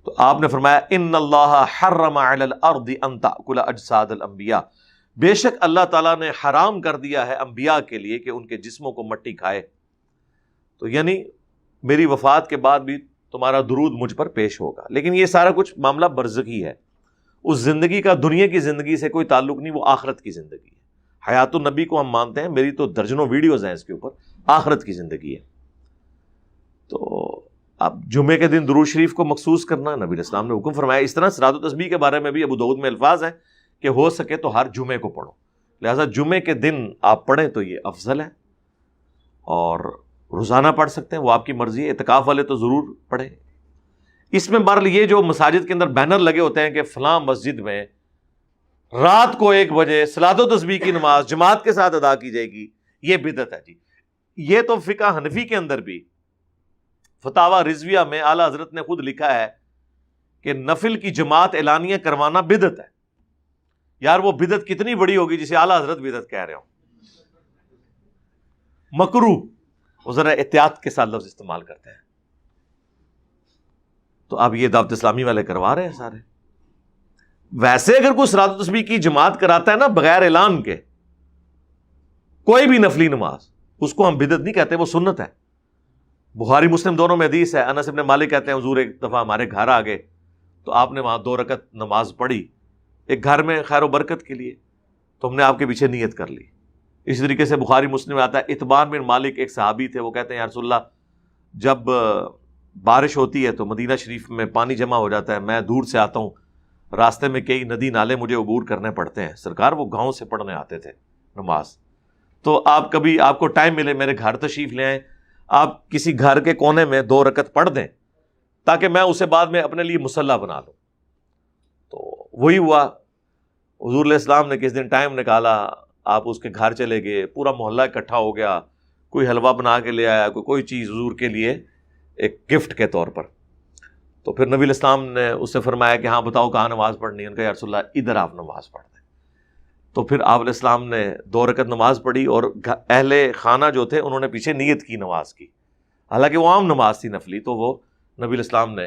تو آپ نے فرمایا ان اللہ حرم علی الارض ان تأکل اجساد الانبیاء، بے شک اللہ تعالیٰ نے حرام کر دیا ہے انبیاء کے لیے کہ ان کے جسموں کو مٹی کھائے، تو یعنی میری وفات کے بعد بھی تمہارا درود مجھ پر پیش ہوگا۔ لیکن یہ سارا کچھ معاملہ برزخی ہے، اس زندگی کا دنیا کی زندگی سے کوئی تعلق نہیں، وہ آخرت کی زندگی ہے۔ حیات النبی کو ہم مانتے ہیں، میری تو درجنوں ویڈیوز ہیں اس کے اوپر، آخرت کی زندگی ہے۔ تو اب جمعے کے دن درود شریف کو مخصوص کرنا نبی علیہ السلام نے حکم فرمایا۔ اس طرح صلاۃ و تسبیح کے بارے میں بھی ابو داؤد میں الفاظ ہیں کہ ہو سکے تو ہر جمعے کو پڑھو، لہٰذا جمعے کے دن آپ پڑھیں تو یہ افضل ہے، اور روزانہ پڑھ سکتے ہیں، وہ آپ کی مرضی ہے، اعتکاف والے تو ضرور پڑھیں۔ اس میں بہرحال یہ جو مساجد کے اندر بینر لگے ہوتے ہیں کہ فلاں مسجد میں رات کو 1 بجے صلاۃ و تسبیح کی نماز جماعت کے ساتھ ادا کی جائے گی، یہ بدعت ہے جی۔ یہ تو فقہ حنفی کے اندر بھی فتاوی رضویہ میں اعلیٰ حضرت نے خود لکھا ہے کہ نفل کی جماعت اعلانیہ کروانا بدعت ہے۔ یار وہ بدعت کتنی بڑی ہوگی جسے اعلیٰ حضرت بدعت کہہ رہے ہوں، مکروہ، وہ ذرا احتیاط کے ساتھ لفظ استعمال کرتے ہیں۔ تو اب یہ دعوت اسلامی والے کروا رہے ہیں سارے۔ ویسے اگر کوئی صلاۃ و تسبیح کی جماعت کراتا ہے نا بغیر اعلان کے کوئی بھی نفلی نماز، اس کو ہم بدعت نہیں کہتے، وہ سنت ہے۔ بخاری مسلم دونوں میں حدیث ہے، انس بن مالک کہتے ہیں حضور ایک دفعہ ہمارے گھر آ گئے تو آپ نے وہاں 2 رکعت نماز پڑھی، ایک گھر میں خیر و برکت کے لیے، تو ہم نے آپ کے پیچھے نیت کر لی۔ اس طریقے سے بخاری مسلم میں آتا ہے، اتبان بن مالک ایک صحابی تھے، وہ کہتے ہیں یا رسول اللہ جب بارش ہوتی ہے تو مدینہ شریف میں پانی جمع ہو جاتا ہے، میں دور سے آتا ہوں، راستے میں کئی ندی نالے مجھے عبور کرنے پڑتے ہیں، سرکار وہ گاؤں سے پڑھنے آتے تھے نماز، تو آپ کبھی آپ کو ٹائم ملے میرے گھر تشریف لے آئیں، آپ کسی گھر کے کونے میں 2 رکعت پڑھ دیں تاکہ میں اسے بعد میں اپنے لیے مصلی بنا لوں۔ تو وہی ہوا، حضور علیہ السلام نے کس دن ٹائم نکالا، آپ اس کے گھر چلے گئے، پورا محلہ اکٹھا ہو گیا، کوئی حلوہ بنا کے لے آیا، کوئی چیز حضور کے لیے ایک گفٹ کے طور پر۔ تو پھر نبی علیہ السلام نے اس سے فرمایا کہ ہاں بتاؤ کہاں نماز پڑھنی ہے، ان کا یا رسول اللہ ادھر آپ نماز پڑھ دیں۔ تو پھر آپ علیہ السلام نے 2 رکعت نماز پڑھی، اور اہل خانہ جو تھے انہوں نے پیچھے نیت کی نماز کی، حالانکہ وہ عام نماز تھی نفلی، تو وہ نبی علیہ السلام نے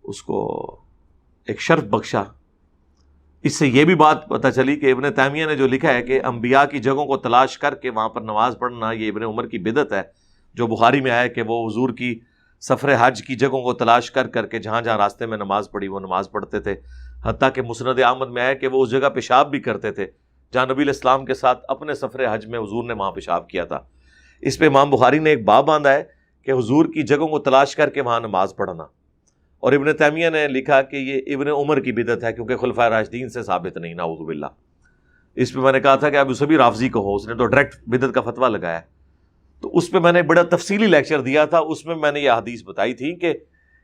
اس کو ایک شرف بخشا۔ اس سے یہ بھی بات پتہ چلی کہ ابن تیمیہ نے جو لکھا ہے کہ انبیاء کی جگہوں کو تلاش کر کے وہاں پر نماز پڑھنا یہ ابن عمر کی بدعت ہے، جو بخاری میں آیا کہ وہ حضور کی سفر حج کی جگہوں کو تلاش کر کر کے جہاں جہاں راستے میں نماز پڑھی وہ نماز پڑھتے تھے، حتیٰ کہ مسند احمد میں آیا کہ وہ اس جگہ پیشاب بھی کرتے تھے جہاں نبی علیہ السلام کے ساتھ اپنے سفر حج میں حضور نے وہاں پیشاب کیا تھا۔ اس پہ امام بخاری نے ایک باب باندھا ہے کہ حضور کی جگہوں کو تلاش کر کے وہاں نماز پڑھنا، اور ابن تیمیہ نے لکھا کہ یہ ابن عمر کی بدعت ہے کیونکہ خلفائے راشدین سے ثابت نہیں، نعوذ باللہ۔ اس پہ میں نے کہا تھا کہ اب اسے بھی رافضی کہو، اس نے تو ڈائریکٹ بدعت کا فتویٰ لگایا، تو اس پہ میں نے بڑا تفصیلی لیکچر دیا تھا، اس میں میں نے یہ حدیث بتائی تھی کہ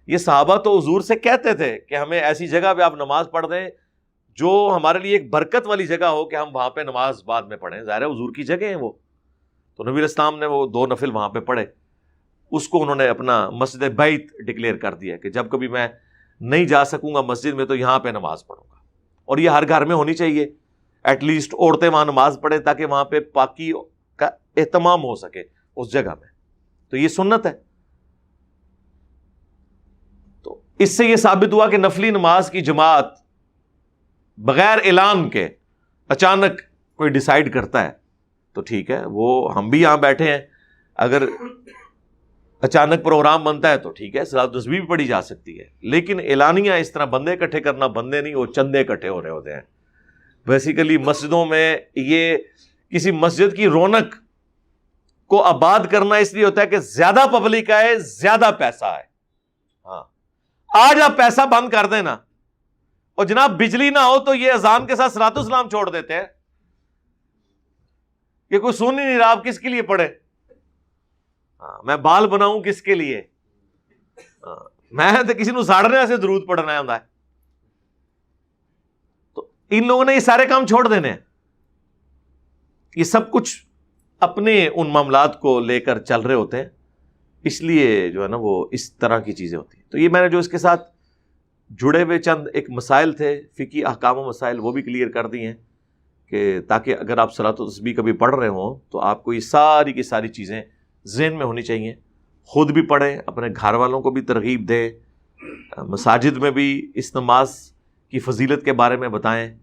یہ صحابہ تو حضور سے کہتے تھے کہ ہمیں ایسی جگہ پہ آپ نماز پڑھ دیں جو ہمارے لیے ایک برکت والی جگہ ہو کہ ہم وہاں پہ نماز بعد میں پڑھیں. ظاہر ہے حضور کی جگہ ہیں وہ, تو نبی علیہ السلام نے وہ 2 نفل وہاں پہ پڑھے. اس کو انہوں نے اپنا مسجد بیت ڈکلیئر کر دیا کہ جب کبھی میں نہیں جا سکوں گا مسجد میں تو یہاں پہ نماز پڑھوں گا. اور یہ ہر گھر میں ہونی چاہیے, ایٹ لیسٹ عورتیں وہاں نماز پڑھیں تاکہ وہاں پہ پاکی کا اہتمام ہو سکے اس جگہ میں. تو یہ سنت ہے. تو اس سے یہ ثابت ہوا کہ نفلی نماز کی جماعت بغیر اعلان کے اچانک کوئی ڈیسائیڈ کرتا ہے تو ٹھیک ہے, وہ ہم بھی یہاں بیٹھے ہیں, اگر اچانک پروگرام بنتا ہے تو ٹھیک ہے, صلاۃ تسبیح بھی پڑھی جا سکتی ہے. لیکن اعلانیہ اس طرح بندے اکٹھے کرنا, بندے نہیں, وہ چندے اکٹھے ہو رہے ہوتے ہیں. بیسیکلی مسجدوں میں یہ کسی مسجد کی رونق کو آباد کرنا اس لیے ہوتا ہے کہ زیادہ پبلک آئے, زیادہ پیسہ آئے. ہاں, آج آپ پیسہ بند کر دیں نا, اور جناب بجلی نہ ہو تو یہ اذان کے ساتھ صلاۃ السلام چھوڑ دیتے ہیں کہ کوئی سن ہی نہیں رہا, آپ کس کے لیے پڑھے. میں بال بناؤں کس کے لیے, میں تو کسی نو ساڑنے سے درود پڑھنا ہے. تو ان لوگوں نے یہ سارے کام چھوڑ دینے ہیں. یہ سب کچھ اپنے ان معاملات کو لے کر چل رہے ہوتے ہیں, اس لیے جو ہے نا وہ اس طرح کی چیزیں ہوتی ہیں. تو یہ میں نے جو اس کے ساتھ جڑے ہوئے چند ایک مسائل تھے, فقہی احکام و مسائل, وہ بھی کلیئر کر دی ہیں کہ تاکہ اگر آپ صلاۃ التسبیح کبھی پڑھ رہے ہوں تو آپ کو یہ ساری کی ساری چیزیں ذہن میں ہونی چاہیے. خود بھی پڑھیں, اپنے گھر والوں کو بھی ترغیب دیں, مساجد میں بھی اس نماز کی فضیلت کے بارے میں بتائیں,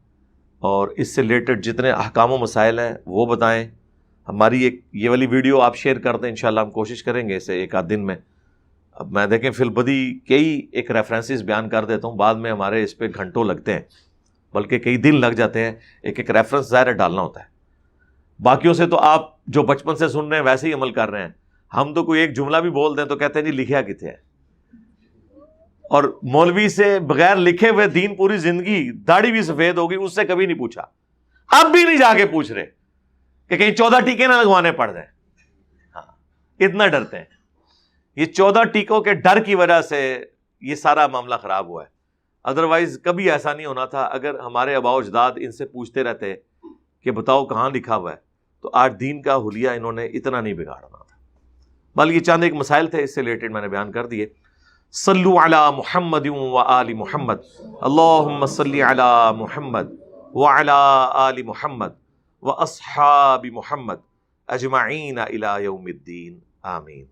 اور اس سے ریلیٹڈ جتنے احکام و مسائل ہیں وہ بتائیں. ہماری ایک یہ والی ویڈیو آپ شیئر کر دیں, انشاءاللہ ہم کوشش کریں گے اسے 1 آدھ دن میں. اب میں دیکھیں فی البدی کئی ایک ریفرنسز بیان کر دیتا ہوں, بعد میں ہمارے اس پہ گھنٹوں لگتے ہیں, بلکہ کئی دن لگ جاتے ہیں. ایک ریفرنس ظاہر ڈالنا ہوتا ہے. باقیوں سے تو آپ جو بچپن سے سن رہے ہیں ویسے ہی عمل کر رہے ہیں. ہم تو کوئی ایک جملہ بھی بول دیں تو کہتے ہیں جی لکھیا کتنے ہے, اور مولوی سے بغیر لکھے ہوئے دین پوری زندگی, داڑھی بھی سفید ہوگی, اس سے کبھی نہیں پوچھا. اب بھی نہیں جا کے پوچھ رہے کہ کہیں 14 ٹیکے نہ لگوانے پڑ جائیں. ہاں, اتنا ڈرتے ہیں. یہ 14 ٹیکوں کے ڈر کی وجہ سے یہ سارا معاملہ خراب ہوا ہے. ادروائز کبھی ایسا نہیں ہونا تھا. اگر ہمارے آباء و اجداد ان سے پوچھتے رہتے کہ بتاؤ کہاں لکھا ہوا ہے, تو آج دین کا حلیہ انہوں نے اتنا نہیں بگاڑنا تھا. بلکہ یہ چند ایک مسائل تھے, اس سے ریلیٹڈ میں نے بیان کر دیے. صلو علی محمد و آل محمد, اللہم صلی علی محمد وعلی آل محمد و اصحاب محمد اجمعین الی یوم الدین, آمین.